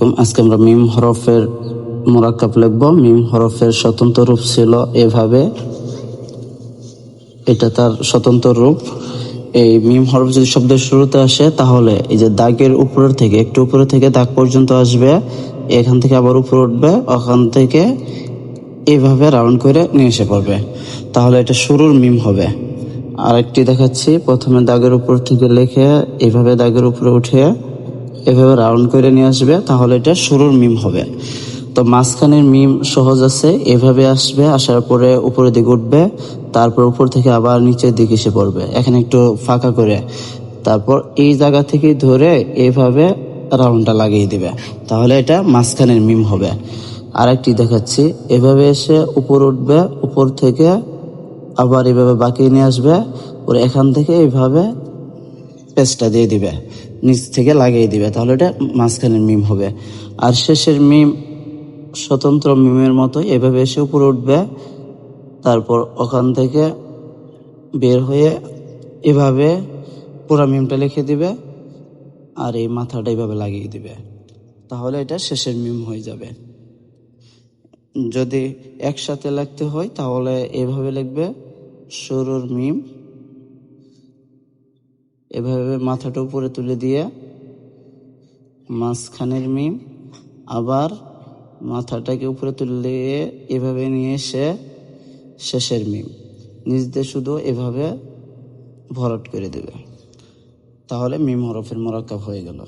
আলাইকুম। আজকে আমরা মিম হরফের মোরাক্কাব লিখব। মিম হরফের স্বতন্ত্র রূপ ছিল এভাবে, এটা তার স্বতন্ত্র রূপ। এই মিম হরফ যদি শব্দের শুরুতে আসে তাহলে এই যে দাগের উপরের থেকে একটু উপরে থেকে দাগ পর্যন্ত আসবে, এখান থেকে আবার উপরে উঠবে, ওখান থেকে এইভাবে রাউন্ড করে নিয়ে এসে পড়বে, তাহলে এটা শুরুর মিম হবে। আরেকটি দেখাচ্ছি, প্রথমে দাগের উপর থেকে লিখে এইভাবে দাগের উপরে উঠে এভাবে রাউন্ড করে নিয়ে আসবে, তাহলে এটা শুরুর মিম হবে। তো মাঝখানের মিম সহজ আছে, এভাবে আসবে, আসার পরে উপরের দিকে উঠবে, তারপর উপর থেকে আবার নিচের দিকে এসে পড়বে, এখানে একটু ফাঁকা করে, তারপর এই জায়গা থেকে ধরে এইভাবে রাউন্ডটা লাগিয়ে দিবে, তাহলে এটা মাঝখানের মিম হবে। আরেকটি দেখাচ্ছি, এভাবে এসে উপর উঠবে, উপর থেকে আবার এভাবে বাঁকিয়ে নিয়ে আসবে, পরে এখান থেকে এইভাবে পেস্টটা দিয়ে দিবে, নিচ থেকে লাগিয়ে দিবে, তাহলে এটা মাঝখানের মিম হবে। আর শেষের মিম স্বতন্ত্র মিমের মতো এভাবে এসে উপরে উঠবে, তারপর ওখান থেকে বের হয়ে এভাবে পুরো মিমটা লিখে দিবে, আর এই মাথাটা এইভাবে লাগিয়ে দিবে, তাহলে এটা শেষের মিম হয়ে যাবে। যদি একসাথে লিখতে হয় তাহলে এভাবে লিখবে, শুরুর মিম, এভাবে মাথাটা উপরে তুলে দিয়ে মাঝখানের মিম, আবার মাথাটাকে উপরে তুলে এভাবে নিয়ে এসে শেষের মিম, নিচ দিয়ে শুধু এভাবে ভরাট করে দেবে, তাহলে মিম হরফের মোরাক্কাব হয়ে গেল।